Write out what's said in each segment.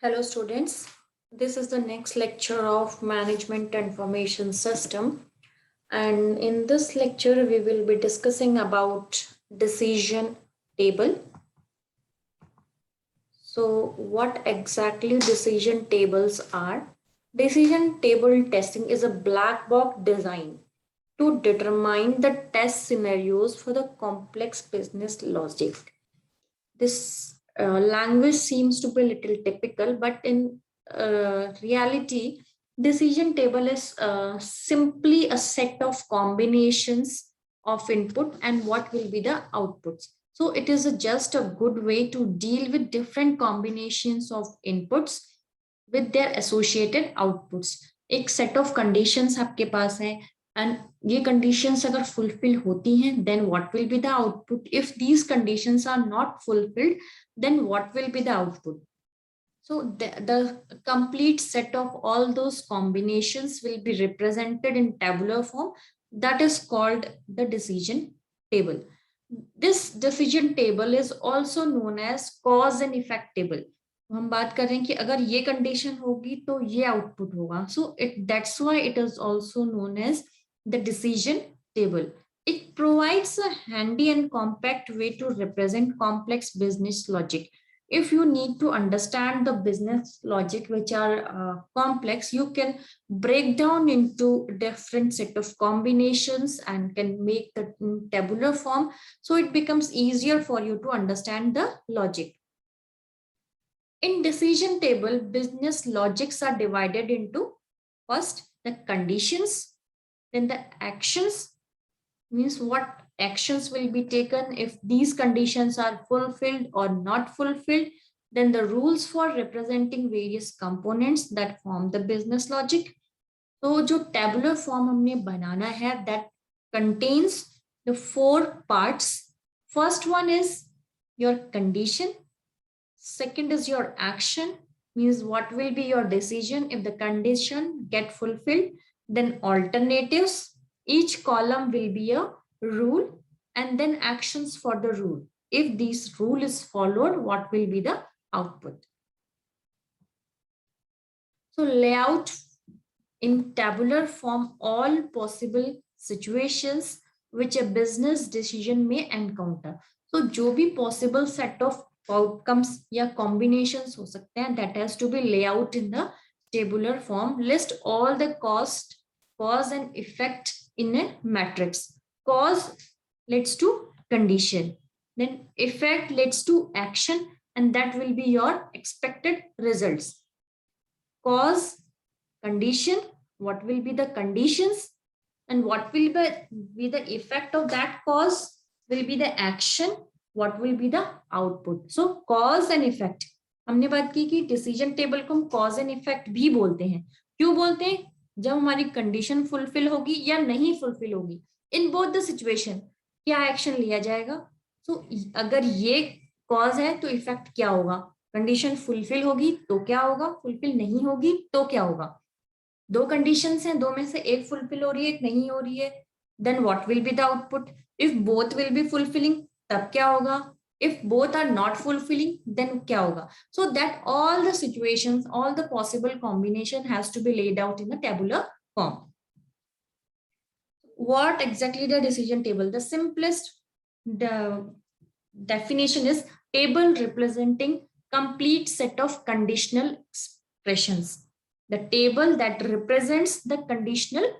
Hello students, this is the next lecture of Management Information System, and in this lecture we will be discussing about decision table. So what exactly decision tables are? Decision table testing is a black box design to determine the test scenarios for the complex business logic. This language seems to be a little typical, but in reality, decision table is simply a set of combinations of input and what will be the outputs. So it is just a good way to deal with different combinations of inputs with their associated outputs. एक set of conditions आपके पास है and ये conditions अगर fulfill होती हैं then what will be the output? If these conditions are not fulfilled then what will be the output? So the complete set of all those combinations will be represented in tabular form. That is called the decision table. This decision table is also known as cause and effect table. हम बात कर रहे हैं कि अगर ये condition होगी तो ये आउटपुट होगा. So that's why it is also known as the decision table. It provides a handy and compact way to represent complex business logic. If you need to understand the business logic which are complex, you can break down into different set of combinations and can make the tabular form, so it becomes easier for you to understand the logic. In decision table, business logics are divided into first the conditions, then the actions, means what actions will be taken if these conditions are fulfilled or not fulfilled, then the rules for representing various components that form the business logic. तो जो tabular form हमने बनाना है that contains the 4 parts. First one is your condition, second is your action, means what will be your decision if the condition get fulfilled, then alternatives, each column will be a rule, and then actions for the rule. If this rule is followed, what will be the output? So layout in tabular form all possible situations which a business decision may encounter. So जो भी possible set of outcomes या combinations हो सकते हैं, that has to be layout in the tabular form. List all the cost, cause and effect in a matrix. Cause leads to condition, then effect leads to action, and that will be your expected results. Cause, condition, what will be the conditions, and what will be the effect of that cause, will be the action, what will be the output. So cause and effect, हमने बात की कि decision table को हम cause and effect भी बोलते हैं. क्यों बोलते हैं? जब हमारी कंडीशन फुलफिल होगी या नहीं फुलफिल होगी, इन बोथ द सिचुएशन क्या एक्शन लिया जाएगा. सो अगर ये कॉज है तो इफेक्ट क्या होगा. कंडीशन फुलफिल होगी तो क्या होगा, फुलफिल नहीं होगी तो क्या होगा. दो कंडीशंस हैं, दो में से एक फुलफिल हो रही है, एक नहीं हो रही है, then what will be the output. If both will be fulfilling तब क्या होगा, if both are not fulfilling then क्या होगा. So that all the situations, all the possible combination has to be laid out in a tabular form. What exactly the decision table? The simplest definition is table representing complete set of conditional expressions. The table that represents the conditional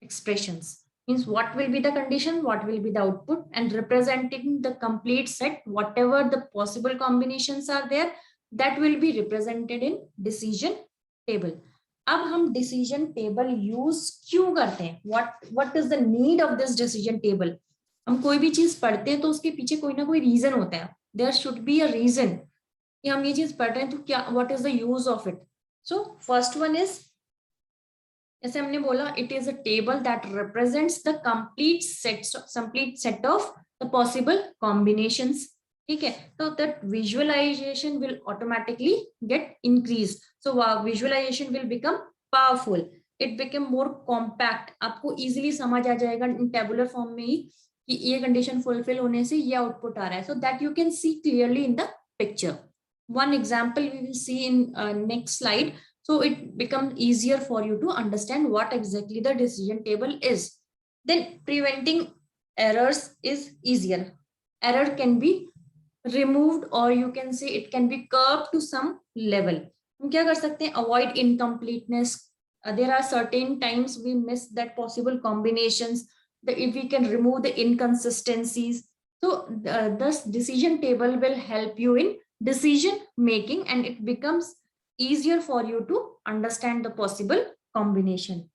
expressions means what will be the condition, what will be the output, and representing the complete set, whatever the possible combinations are there, that will be represented in decision table. अब हम decision table use क्यों करते हैं? What is the need of this decision table? हम कोई भी चीज पढ़ते हैं तो उसके पीछे कोई ना कोई रीजन होता है. There should be a reason कि हम ये चीज पढ़ रहे हैं तो क्या, what is the use of it? So first one is, जैसे हमने बोला, it is a table that represents the complete set of the possible combinations. ठीक है, तो that visualisation will automatically get increase. So visualisation will become powerful, it become more compact. आपको easily समझ आ जाएगा इन टेबुलर फॉर्म में ही कि ये कंडीशन फुलफिल होने से ये आउटपुट आ रहा है, so that you can see clearly in the picture. one example we will see in next slide, so it becomes easier for you to understand what exactly the decision table is. Then preventing errors is easier. Error can be removed, or you can say it can be curbed to some level. हम क्या कर सकते हैं? Avoid incompleteness. There are certain times we miss that possible combinations, that if we can remove the inconsistencies, so this decision table will help you in decision making, and it becomes easier for you to understand the possible combination.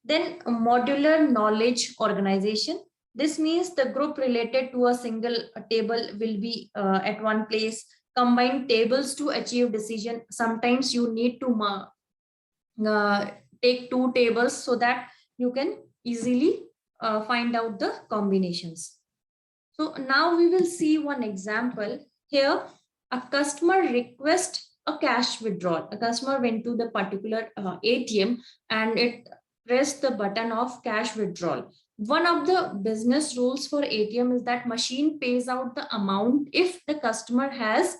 Then modular knowledge organization. This means the group related to a single table will be at one place. Combine tables to achieve decision. Sometimes you need to take two tables so that you can easily find out the combinations. So now we will see one example. Here, a customer requests a cash withdrawal. A customer went to the particular ATM and it pressed the button of cash withdrawal. One of the business rules for ATM is that machine pays out the amount if the customer has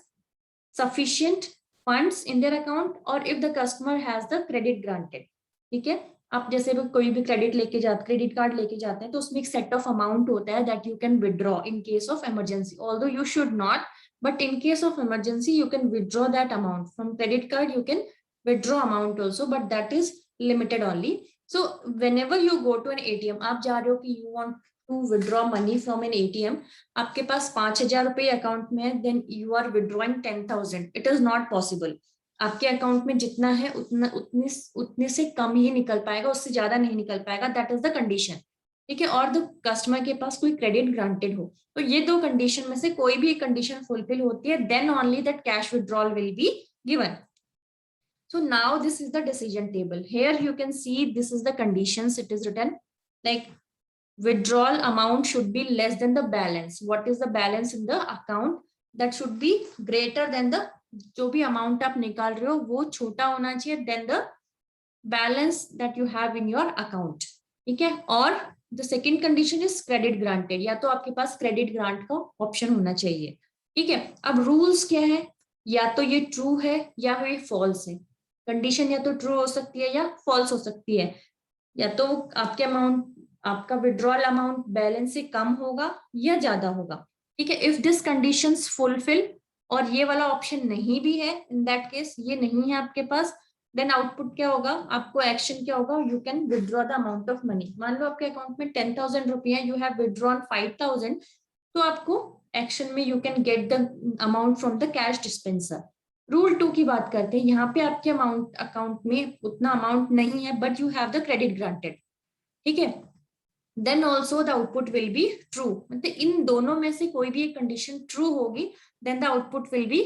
sufficient funds in their account or if the customer has the credit granted. ठीक है, आप जैसे भी कोई भी credit card लेके जाते हैं तो उसमें एक सेट ऑफ अमाउंट होता है that you can withdraw in case of emergency. Although you should not, but in case of emergency you can withdraw that amount. From credit card you can withdraw amount also, but that is limited only. So whenever you go to an ATM, आप जा रहे हो कि you want to withdraw money from an ATM, आपके पास 5,000 रुपए account में है, then you are withdrawing 10,000. It is not possible. आपके अकाउंट में जितना है उतने से कम ही निकल पाएगा, उससे ज्यादा नहीं निकल पाएगा. That is the condition. ठीक है, और द कस्टमर के पास कोई क्रेडिट ग्रांटेड हो, तो ये दो कंडीशन में से कोई भी एक कंडीशन फुलफिल होती है, then only that cash withdrawal will be given. So now this is the decision table. Here you can see this is the conditions. It is written like withdrawal amount should be less than the balance. What is the balance in the account? That should be greater than the, जो भी amount आप निकाल रहे हो वो छोटा होना चाहिए than the balance that you have in your account. ठीक है, और the second condition is credit granted. या तो आपके पास credit grant का option होना चाहिए. ठीक है, अब rules क्या है? या तो ये true है या ये false है. कंडीशन या तो ट्रू हो सकती है या फॉल्स हो सकती है. या तो आपके अमाउंट, आपका विड्रॉल अमाउंट बैलेंस से कम होगा या ज्यादा होगा. ठीक है, इफ दिस कंडीशंस फुलफिल और ये वाला ऑप्शन नहीं भी है, इन दैट केस ये नहीं है आपके पास, देन आउटपुट क्या होगा, आपको एक्शन क्या होगा, you can withdraw the amount of money. मान लो आपके अकाउंट में 10,000 रुपया, यू हैव विड्रॉन 5,000, तो आपको एक्शन में you can get the amount from the cash dispenser. Rule 2 की बात करते हैं. यहाँ पे आपके अकाउंट में उतना अमाउंट नहीं है, but you have the credit granted. ठीक है, then also the output will be true. मतलब इन दोनों में से कोई भी एक कंडीशन ट्रू होगी, then the output will be,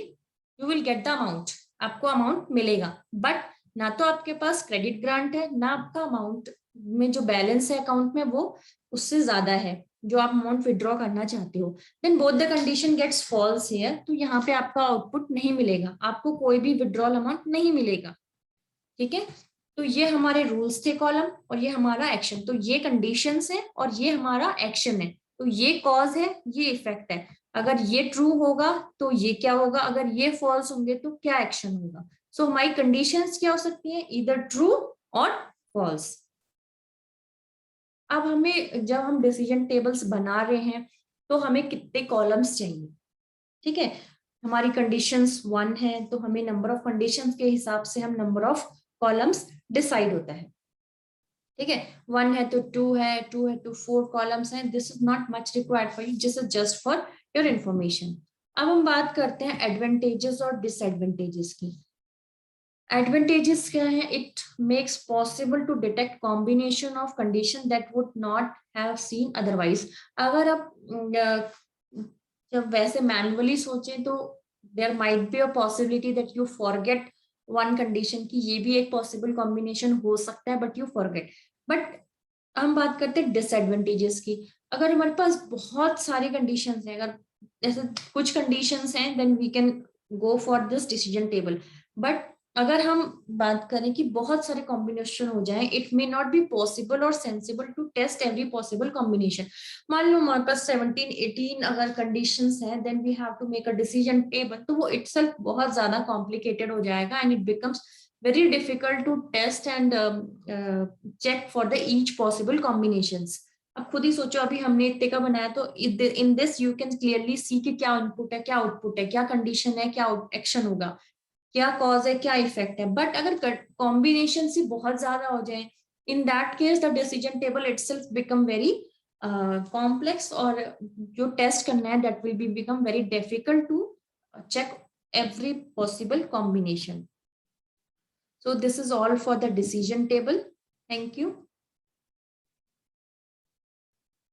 you will get the amount, आपको अमाउंट मिलेगा. बट ना तो आपके पास क्रेडिट ग्रांट है, ना आपका अमाउंट में जो बैलेंस है अकाउंट में वो उससे ज्यादा है जो आप अमाउंट विड्रॉ करना चाहते हो. Then both the condition gets false here. तो यहाँ पे आपका आउटपुट नहीं मिलेगा, आपको कोई भी विड्रॉल अमाउंट नहीं मिलेगा. ठीक है, तो ये हमारे रूल्स थे कॉलम, और ये हमारा एक्शन. तो ये कंडीशंस है और ये हमारा एक्शन है. तो ये कॉज है, ये इफेक्ट है. अगर ये ट्रू होगा तो ये क्या होगा, अगर ये फॉल्स होंगे तो क्या एक्शन होगा. सो हमारी कंडीशंस क्या हो सकती है, ईदर ट्रू और फॉल्स. अब हमें, जब हम डिसीजन टेबल्स बना रहे हैं तो हमें कितने कॉलम्स चाहिए. ठीक है, हमारी कंडीशंस 1 है तो हमें नंबर ऑफ कंडीशंस के हिसाब से हम नंबर ऑफ कॉलम्स डिसाइड होता है. ठीक है, 1 है तो 2 है, 2 है तो 4 कॉलम्स हैं. This is not much required for you, this is just for your information. अब हम बात करते हैं एडवांटेजेस और डिसएडवांटेजेस की. एडवांटेजेस क्या है, it makes possible to detect combination of condition that would not have seen otherwise. अगर आप जब वैसे मैनुअली सोचें तो there might be a possibility that you forget one condition की, ये भी एक पॉसिबल कॉम्बिनेशन हो सकता है, बट यू फॉरगेट. बट हम बात करते हैं डिसएडवांटेजेस की. अगर हमारे पास बहुत सारी कंडीशंस हैं, अगर जैसे कुछ कंडीशंस हैं, then we can go for this decision table. But अगर हम बात करें कि बहुत सारे कॉम्बिनेशन हो जाएं, it may not be possible और sensible to test every possible combination. मान लो हमारे पास 17 18 अगर कंडीशंस हैं, then we have to make a decision table, तो वो इटसेल्फ बहुत ज्यादा कॉम्प्लिकेटेड हो जाएगा and it becomes very difficult to test and check for the each possible combinations. अब खुद ही सोचो, अभी हमने इतने का बनाया, तो in this you can clearly see कि क्या इनपुट है, क्या आउटपुट है, क्या कंडीशन है, क्या एक्शन होगा, क्या कॉज है, क्या इफेक्ट है। बट अगर कॉम्बिनेशन से बहुत ज्यादा हो जाए, in that case the decision table itself become very complex, और जो टेस्ट करना है that will be become very difficult to check every possible combination. So this is all for the decision table. Thank you.